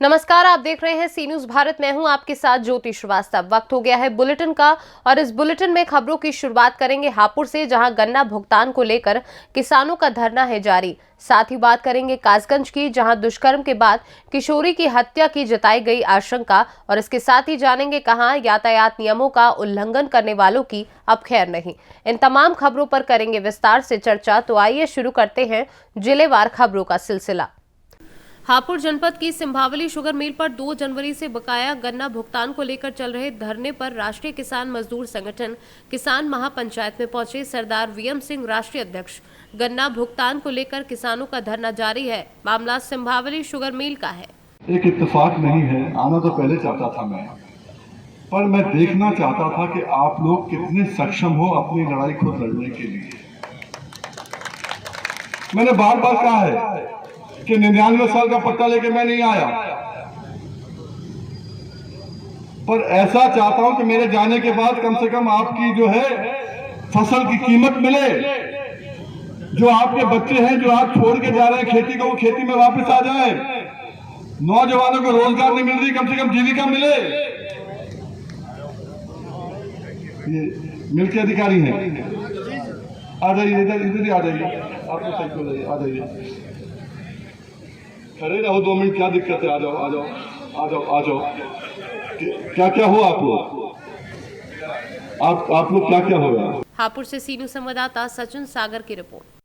नमस्कार, आप देख रहे हैं सी न्यूज भारत। मैं हूं आपके साथ ज्योति श्रीवास्तव। वक्त हो गया है बुलेटिन का और इस बुलेटिन में खबरों की शुरुआत करेंगे हापुड़ से, जहां गन्ना भुगतान को लेकर किसानों का धरना है जारी। साथ ही बात करेंगे कासगंज की, जहां दुष्कर्म के बाद किशोरी की हत्या की जताई गई आशंका, और इसके साथ ही जानेंगे कहां यातायात नियमों का उल्लंघन करने वालों की अब खैर नहीं। इन तमाम खबरों पर करेंगे विस्तार से चर्चा। तो आइए शुरू करते हैं जिलेवार खबरों का सिलसिला। हापुड़ जनपद की सिंभावली शुगर मिल पर 2 जनवरी से बकाया गन्ना भुगतान को लेकर चल रहे धरने पर राष्ट्रीय किसान मजदूर संगठन किसान महापंचायत में पहुंचे सरदार वीएम सिंह राष्ट्रीय अध्यक्ष। गन्ना भुगतान को लेकर किसानों का धरना जारी है। मामला सिंभावली शुगर मिल का है। एक इत्तेफाक नहीं है, आना तो पहले चाहता था मैं, पर मैं देखना चाहता था कि आप लोग कितने सक्षम हो अपनी लड़ाई खुद लड़ने के लिए। मैंने बार बार कहा है कि 99 साल का पट्टा लेके मैं नहीं आया, पर ऐसा चाहता हूं कि मेरे जाने के बाद कम से कम आपकी जो है फसल की कीमत मिले। जो आपके बच्चे हैं जो आप छोड़ के जा रहे हैं खेती को, वो खेती में वापस आ जाए। नौजवानों को रोजगार नहीं मिल रही, कम से कम जीविका मिले। ये मिल के अधिकारी हैं, आ जाइए, इधर ही आ जाइए, आप लोग साइड पे आ जाइए। खड़े रहो 2 मिनट, क्या दिक्कत है? आ जाओ आ जाओ आ जाओ आ जाओ। क्या क्या हो आप लोग? आप लोग क्या क्या हो रहा है? हापुड़ से सी न्यूज संवाददाता सचिन सागर की रिपोर्ट।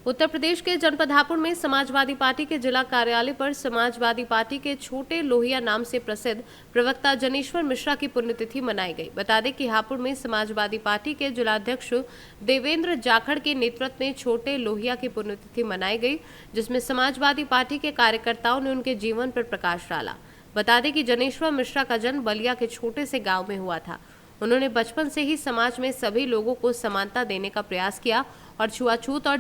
उत्तर प्रदेश के जनपद हापुड़ में समाजवादी पार्टी के जिला कार्यालय पर समाजवादी पार्टी के छोटे लोहिया नाम से प्रसिद्ध प्रवक्ता जनेश्वर मिश्रा की पुण्यतिथि मनाई गई। बता दें कि हापुड़ में समाजवादी पार्टी के जिलाध्यक्ष देवेंद्र जाखड़ के नेतृत्व में छोटे लोहिया की पुण्यतिथि मनाई गई, जिसमें समाजवादी पार्टी के कार्यकर्ताओं ने उनके जीवन पर प्रकाश डाला। बता दें कि जनेश्वर मिश्रा का जन्म बलिया के छोटे से गाँव में हुआ था। उन्होंने बचपन से ही समाज में सभी लोगों को समानता देने का प्रयास किया और छुआछूत और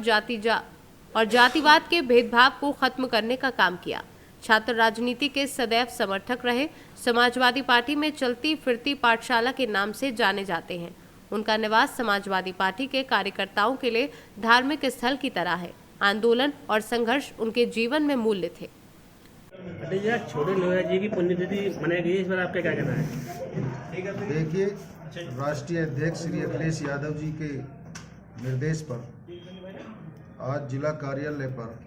जातिवाद के भेदभाव को खत्म करने का काम किया। छात्र राजनीति के सदैव समर्थक रहे। समाजवादी पार्टी में चलती फिरती पाठशाला के नाम से जाने जाते हैं। उनका निवास समाजवादी पार्टी के कार्यकर्ताओं के लिए धार्मिक स्थल की तरह है। आंदोलन और संघर्ष उनके जीवन में मूल्य थे। छोटे लोहिया जी की पुण्यतिथि मनाई गई, इस पर आपका क्या कहना है? देखिए, राष्ट्रीय अध्यक्ष श्री अखिलेश यादव जी के निर्देश पर आज जिला कार्यालय पर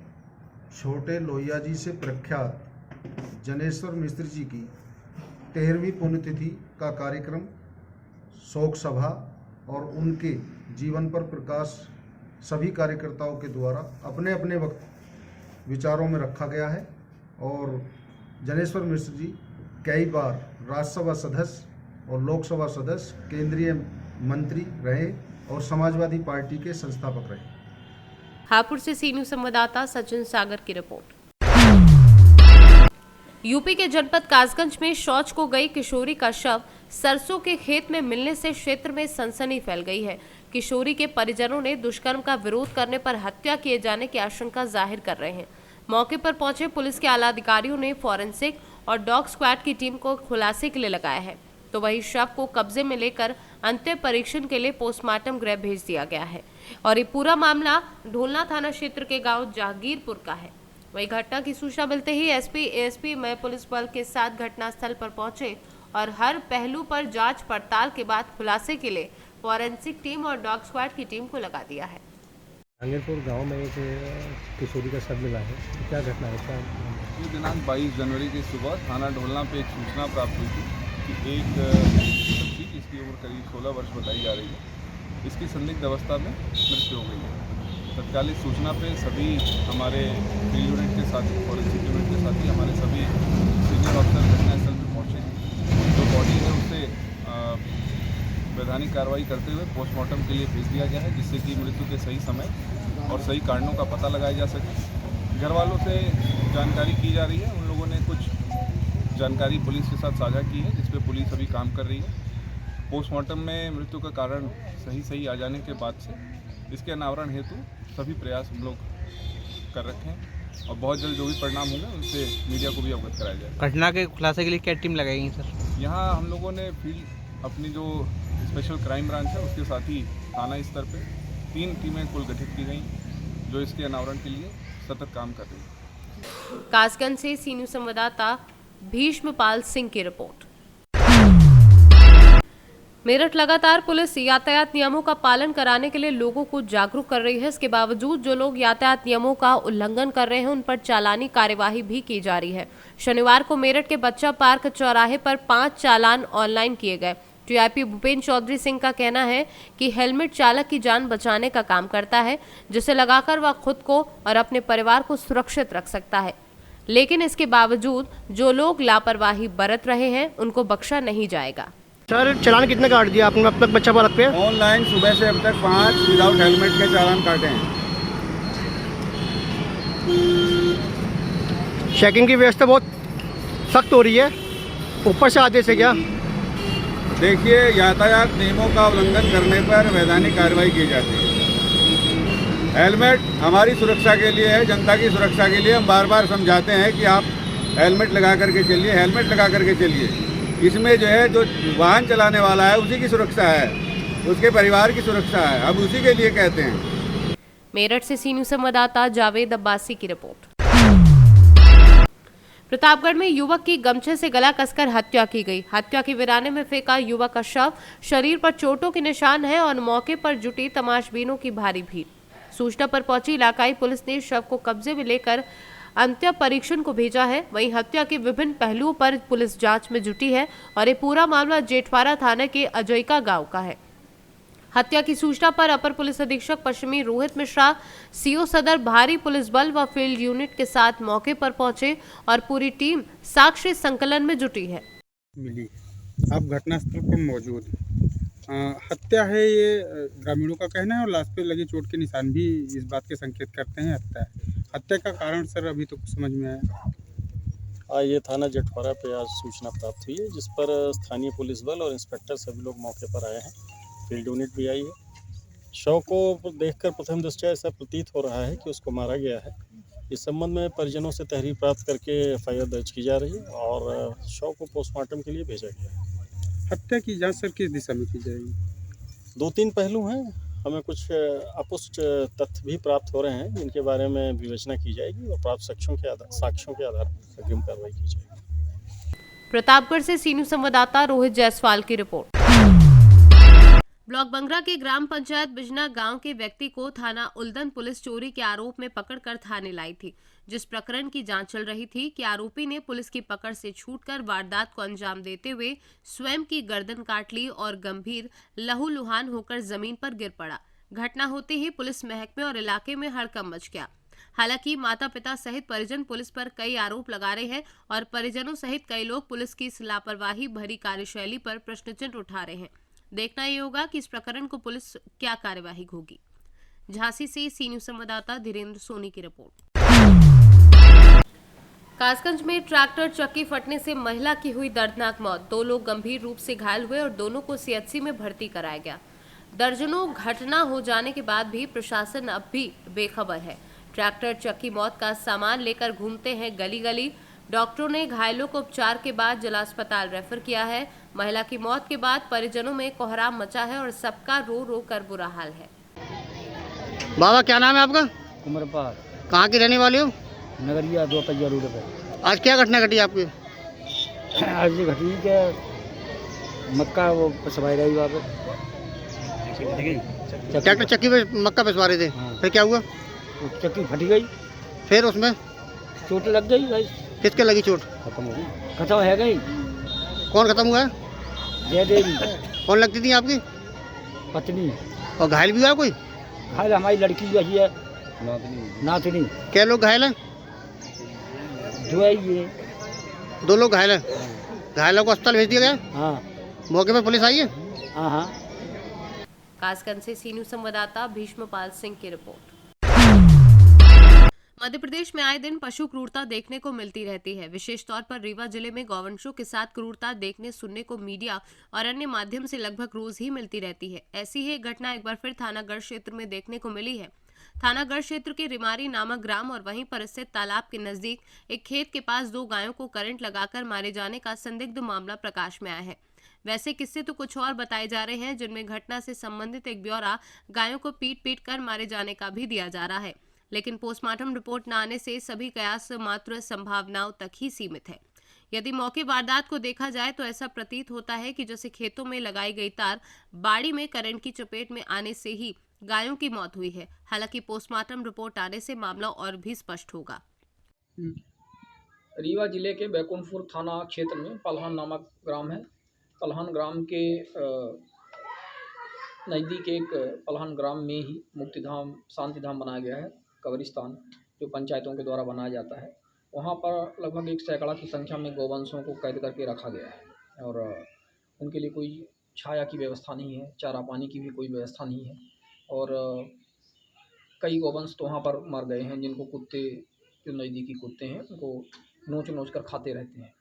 छोटे लोहिया जी से प्रख्यात जनेश्वर मिश्र जी की 13वीं पुण्यतिथि का कार्यक्रम, शोक सभा और उनके जीवन पर प्रकाश सभी कार्यकर्ताओं के द्वारा अपने अपने वक्त विचारों में रखा गया है। और जनेश्वर मिश्र जी कई बार राज्यसभा सदस्य और लोकसभा सदस्य, केंद्रीय मंत्री रहे और समाजवादी पार्टी के संस्थापक रहे। हापुड़ से सी न्यूज संवाददाता सचिन सागर की रिपोर्ट। यूपी के जनपद कासगंज में शौच को गई किशोरी का शव सरसों के खेत में मिलने से क्षेत्र में सनसनी फैल गई है। किशोरी के परिजनों ने दुष्कर्म का विरोध करने पर हत्या किए जाने की आशंका जाहिर कर रहे हैं। मौके पर पहुंचे पुलिस के आला अधिकारियों ने फॉरेंसिक और डॉग स्क्वाड की टीम को खुलासे के लिए लगाया है, तो वही शव को कब्जे में लेकर अंतिम परीक्षण के लिए पोस्टमार्टम गृह भेज दिया गया है। और ये पूरा मामला ढोलना थाना क्षेत्र के गांव जहांगीरपुर का है। वही घटना की सूचना मिलते ही एसपी, एएसपी में पुलिस बल के साथ घटनास्थल पर पहुंचे और हर पहलू पर जांच पड़ताल के बाद खुलासे के लिए फॉरेंसिक टीम और डॉग स्क्वाड की टीम को लगा दिया है। जहांगीरपुर गांव में एक किशोरी का शव मिला है, तो क्या घटना है? क्या ये दिनांक 22 जनवरी की सुबह थाना ढोलना पे एक सूचना प्राप्त हुई थी कि एक बच्ची जिसकी उम्र करीब 16 वर्ष बताई जा रही है, इसकी संदिग्ध अवस्था में मृत्यु हो गई है। तत्कालिक सूचना पे सभी हमारे फील्ड यूनिट के साथी, फॉरेंसिक यूनिट के साथी, हमारे सभी सीनियर ऑफिसर घटनास्थल पर पहुँचे। जो बॉडी है उसे वैधानिक कार्रवाई करते हुए पोस्टमार्टम के लिए भेज दिया गया है, जिससे कि मृत्यु के सही समय और सही कारणों का पता लगाया जा सके। घर वालों से जानकारी की जा रही है। उन लोगों ने कुछ जानकारी पुलिस के साथ साझा की है, जिस पे पुलिस अभी काम कर रही है। पोस्टमार्टम में मृत्यु का कारण सही आ जाने के बाद से इसके अनावरण हेतु सभी प्रयास हम लोग कर रखे हैं और बहुत जल्द जो भी परिणाम होंगे उनसे मीडिया को भी अवगत कराया जाएगा। घटना के खुलासे के लिए क्या टीम लगाएगी सर? यहाँ हम लोगों ने फील्ड अपनी जो स्पेशल क्राइम ब्रांच है उसके साथ ही थाना स्तर पे 3 टीमें कुल गठित की गई, जो इसके अनावरण के लिए सतत काम कर रही है। कासगंज से सी न्यूज संवाददाता भीष्मपाल सिंह की रिपोर्ट। मेरठ लगातार पुलिस यातायात नियमों का पालन कराने के लिए लोगों को जागरूक कर रही है। इसके बावजूद जो लोग यातायात नियमों का उल्लंघन कर रहे हैं उन पर चालानी कार्यवाही भी की जा रही है। शनिवार को मेरठ के बच्चा पार्क चौराहे पर 5 चालान ऑनलाइन किए गए। टीआईपी भूपेंद्र चौधरी सिंह का कहना है कि हेलमेट चालक की जान बचाने का काम करता है, जिसे लगाकर वह खुद को और अपने परिवार को सुरक्षित रख सकता है। लेकिन इसके बावजूद जो लोग लापरवाही बरत रहे हैं उनको बख्शा नहीं जाएगा। सर चालान कितने काट दिया आपने अब तक बच्चा पार्क पे? ऑनलाइन सुबह से अब तक 5 विदाउट हेलमेट के चालान काटे हैं। चेकिंग की व्यवस्था बहुत सख्त हो रही है, ऊपर से आदेश है क्या? देखिए, यातायात नियमों का उल्लंघन करने पर वैधानिक कार्रवाई की जाती है। हेलमेट हमारी सुरक्षा के लिए है, जनता की सुरक्षा के लिए। हम बार बार समझाते हैं कि आप हेलमेट लगा करके चलिए, हेलमेट लगा करके चलिए। इसमें जो है, जो वाहन चलाने वाला है उसी की सुरक्षा है, उसके परिवार की सुरक्षा है, अब उसी के लिए कहते हैं। मेरठ से सी न्यूज संवाददाता जावेद अब्बासी की रिपोर्ट। प्रतापगढ़ में युवक की गमछे से गला कसकर हत्या की गई। हत्या के वीराने में फेंका युवक का शव, शरीर पर चोटों के निशान है और मौके पर जुटी तमाशबीनों की भारी भीड़। सूचना पर पहुंची इलाकाई पुलिस ने शव को कब्जे में लेकर अंत्य परीक्षण को भेजा है। वहीं हत्या के विभिन्न पहलुओं पर पुलिस जांच में जुटी है और ये पूरा मामला जेठवाड़ा थाने के अजयका गांव का है। हत्या की सूचना पर अपर पुलिस अधीक्षक पश्चिमी रोहित मिश्रा, सीओ सदर भारी पुलिस बल व फील्ड यूनिट के साथ मौके पर पहुंचे और पूरी टीम साक्ष्य संकलन में जुटी है। मिली, आप घटनास्थल पर मौजूद। हत्या है, ये ग्रामीणों का कहना है और लाश पे लगे चोट के निशान भी इस बात के संकेत करते हैं हत्या है। हत्या का कारण सर अभी तो कुछ समझ में आया। ये थाना जेठवाड़ा पे आज सूचना प्राप्त हुई है, जिस पर स्थानीय पुलिस बल और इंस्पेक्टर सभी लोग मौके पर आए हैं। फील्ड यूनिट भी आई है। शव को देखकर प्रथम दृष्टया ऐसा प्रतीत हो रहा है कि उसको मारा गया है। इस संबंध में परिजनों से तहरीर प्राप्त करके एफआईआर दर्ज की जा रही है और शव को पोस्टमार्टम के लिए भेजा गया है। हत्या की जांच सर किस दिशा में की जाएगी? 2-3 पहलू हैं, हमें कुछ अपुष्ट तथ्य भी प्राप्त हो रहे हैं जिनके बारे में विवेचना की जाएगी और प्राप्त साक्ष्यों के आधार पर अग्रिम कार्रवाई की जाएगी। प्रतापगढ़ से सी न्यूज संवाददाता रोहित जायसवाल की रिपोर्ट। ब्लॉक बंगरा के ग्राम पंचायत बिजना गांव के व्यक्ति को थाना उल्दन पुलिस चोरी के आरोप में पकड़कर थाने लाई थी। जिस प्रकरण की जांच चल रही थी कि आरोपी ने पुलिस की पकड़ से छूटकर वारदात को अंजाम देते हुए स्वयं की गर्दन काट ली और गंभीर लहूलुहान होकर जमीन पर गिर पड़ा। घटना होते ही पुलिस महकमे और इलाके में हड़कंप मच गया। हालांकि माता पिता सहित परिजन पुलिस पर कई आरोप लगा रहे हैं और परिजनों सहित कई लोग पुलिस की इस लापरवाही भरी कार्यशैली पर प्रश्नचिन्ह उठा रहे हैं। देखना ये होगा कि इस प्रकरण को पुलिस क्या कार्यवाही होगी। झांसी से सी न्यूज संवाददाता धीरेन्द्र सोनी की रिपोर्ट। कासगंज में ट्रैक्टर चक्की फटने से महिला की हुई दर्दनाक मौत। 2 लोग गंभीर रूप से घायल हुए और दोनों को सीएचसी में भर्ती कराया गया। दर्जनों घटना हो जाने के बाद भी प्रशासन अब भी बेखबर है। ट्रैक्टर चक्की मौत का सामान लेकर घूमते हैं गली गली। डॉक्टरों ने घायलों को उपचार के बाद जिला अस्पताल रेफर किया है। महिला की मौत के बाद परिजनों में कोहराम मचा है और सबका रो रो कर बुरा हाल है। बाबा क्या नाम है आपका? कुमरपाल। कहाँ की रहने वाले हो? नगरिया 2 पहिया रोड पे। आज क्या घटना घटी आपकी? आज ये घटी के मक्का वो पिसवाई रही वहाँ पे, ट्रैक्टर चक्की पे मक्का पिसवा रहे थे। हाँ। फिर क्या हुआ? वो चक्की फट गई, फिर उसमें चोट लग गई भाई। किसके लगी चोट? खत्म हो गई, खत्म है गई। कौन खत्म हुआ है? जय देवी कौन लगती थी आपकी पत्नी। और घायल भी हुआ कोई? घायल हमारी लड़की वही है, नातनी। क्या लोग घायल हैं? जो है ये 2 लोग घायल हैं। घायलों को अस्पताल भेज दिया गया? हाँ। मौके पर पुलिस आई है? हाँ हाँ। कासगंज से सी न्यूज संवाददाता भीष्मपाल सिंह की रिपोर्ट। मध्य प्रदेश में आए दिन पशु क्रूरता देखने को मिलती रहती है। विशेष तौर पर रीवा जिले में गौवंशों के साथ क्रूरता देखने सुनने को मीडिया और अन्य माध्यम से लगभग रोज ही मिलती रहती है। ऐसी ही एक घटना एक बार फिर थानागढ़ क्षेत्र में देखने को मिली है। थानागढ़ क्षेत्र के रिमारी नामक ग्राम और वहीं पर स्थित तालाब के नजदीक एक खेत के पास 2 गायों को करंट लगाकर मारे जाने का संदिग्ध मामला प्रकाश में आया है। वैसे किस्से तो कुछ और बताए जा रहे हैं, जिनमें घटना से संबंधित एक ब्यौरा गायों को पीट कर मारे जाने का भी दिया जा रहा है। लेकिन पोस्टमार्टम रिपोर्ट न आने से सभी कयास मात्र संभावनाओं तक ही सीमित है। यदि मौके वारदात को देखा जाए तो ऐसा प्रतीत होता है कि जैसे खेतों में लगाई गई तार बाड़ी में करंट की चपेट में आने से ही गायों की मौत हुई है। हालांकि पोस्टमार्टम रिपोर्ट आने से मामला और भी स्पष्ट होगा। रीवा जिले के बैकुंठपुर थाना क्षेत्र में पलहान नामक ग्राम है। पलहान ग्राम के नज़दीक एक पलहान ग्राम में ही मुक्तिधाम शांतिधाम बनाया गया है, कब्रिस्तान, जो पंचायतों के द्वारा बनाया जाता है। वहाँ पर लगभग 1 सैकड़ा की संख्या में गौवंशों को कैद करके रखा गया है और उनके लिए कोई छाया की व्यवस्था नहीं है, चारा पानी की भी कोई व्यवस्था नहीं है और कई गौवंश तो वहाँ पर मर गए हैं, जिनको कुत्ते, जो नज़दीकी कुत्ते हैं, उनको नोच कर खाते रहते हैं।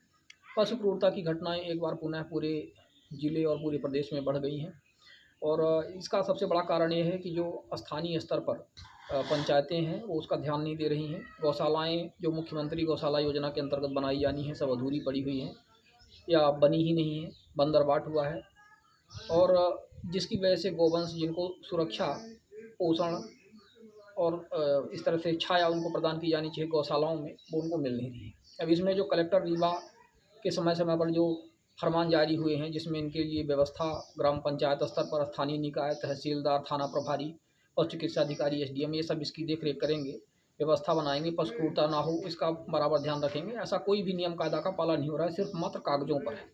पशु क्रूरता की घटनाएं एक बार पुनः पूरे ज़िले और पूरे प्रदेश में बढ़ गई हैं और इसका सबसे बड़ा कारण ये है कि जो स्थानीय स्तर पर पंचायतें हैं वो उसका ध्यान नहीं दे रही हैं। गौशालाएं जो मुख्यमंत्री गौशाला योजना के अंतर्गत बनाई जानी है सब अधूरी पड़ी हुई हैं या बनी ही नहीं है, बंदरबाट हुआ है और जिसकी वजह से गौवंश जिनको सुरक्षा, पोषण और इस तरह से छाया उनको प्रदान की जानी चाहिए गौशालाओं में, वो उनको मिल नहीं रही है। अब इसमें जो कलेक्टर रीवा के समय समय पर जो फरमान जारी हुए हैं, जिसमें इनके लिए व्यवस्था ग्राम पंचायत स्तर पर स्थानीय निकाय, तहसीलदार, थाना प्रभारी और चिकित्सा अधिकारी, SDM, ये सब इसकी देखरेख करेंगे, व्यवस्था बनाएंगे, पशु क्रूरता ना हो इसका बराबर ध्यान रखेंगे। ऐसा कोई भी नियम कायदा का पालन नहीं हो रहा है, सिर्फ मात्र कागजों पर है।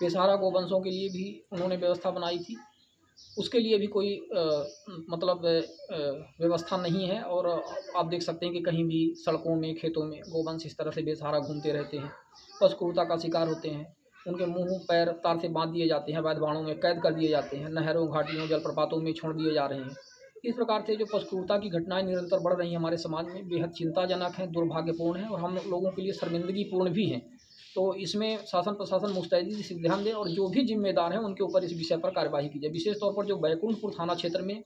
बेसहारा गौवंशों के लिए भी उन्होंने व्यवस्था बनाई थी, उसके लिए भी कोई व्यवस्था नहीं है और आप देख सकते हैं कि कहीं भी सड़कों में, खेतों में गौवंश इस तरह से बेसहारा घूमते रहते हैं, पशु क्रूरता का शिकार होते हैं। उनके मुंह पैर तार से बांध दिए जाते हैं, अवैध बाड़ों में कैद कर दिए जाते हैं, नहरों, घाटियों, जलप्रपातों में छोड़ दिए जा रहे हैं। इस प्रकार से जो पशु क्रूरता की घटनाएं निरंतर बढ़ रही हैं हमारे समाज में, बेहद चिंताजनक हैं, दुर्भाग्यपूर्ण हैं और हम लोगों के लिए शर्मिंदगीपूर्ण भी हैं। तो इसमें शासन प्रशासन मुस्तैदी से ध्यान दें और जो भी जिम्मेदार हैं उनके ऊपर इस विषय पर कार्यवाही की जाए। विशेष तौर पर जो बैकुंठपुर थाना क्षेत्र में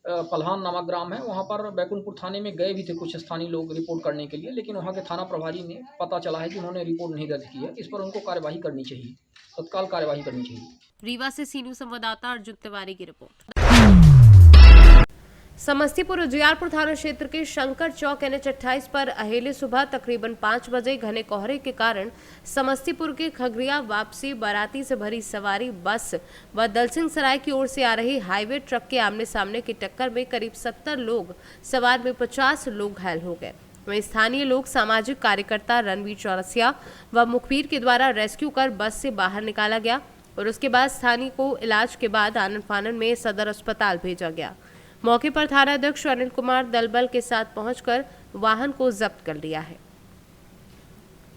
पलहान नामक ग्राम है, वहाँ पर बैकुंठपुर थाने में गए भी थे कुछ स्थानीय लोग रिपोर्ट करने के लिए, लेकिन वहाँ के थाना प्रभारी ने पता चला है कि उन्होंने रिपोर्ट नहीं दर्ज की है। इस पर उनको कार्यवाही करनी चाहिए, तत्काल कार्यवाही करनी चाहिए। रीवा से सी न्यूज़ संवाददाता अर्जुन तिवारी की रिपोर्ट। समस्तीपुर उजियारपुर थाना क्षेत्र के शंकर चौक NH 28 पर अहेले सुबह तकरीबन 5 बजे घने कोहरे के कारण समस्तीपुर के खगड़िया वापसी बाराती से भरी सवारी बस व दलसिंह सराय की ओर से आ रही हाईवे ट्रक के आमने सामने की टक्कर में करीब 70 लोग सवार में 50 लोग घायल हो गए। वहीं स्थानीय लोग सामाजिक कार्यकर्ता रणवीर चौरसिया व मुखबिर के द्वारा रेस्क्यू कर बस से बाहर निकाला गया और उसके बाद स्थानीय को इलाज के बाद आनन फानन में सदर अस्पताल भेजा गया। मौके पर थाना अध्यक्ष अनिल कुमार दलबल के साथ पहुंचकर वाहन को जब्त कर लिया है।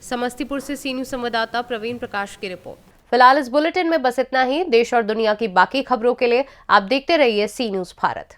समस्तीपुर से सी न्यूज़ संवाददाता प्रवीण प्रकाश की रिपोर्ट। फिलहाल इस बुलेटिन में बस इतना ही। देश और दुनिया की बाकी खबरों के लिए आप देखते रहिए सी न्यूज़ भारत।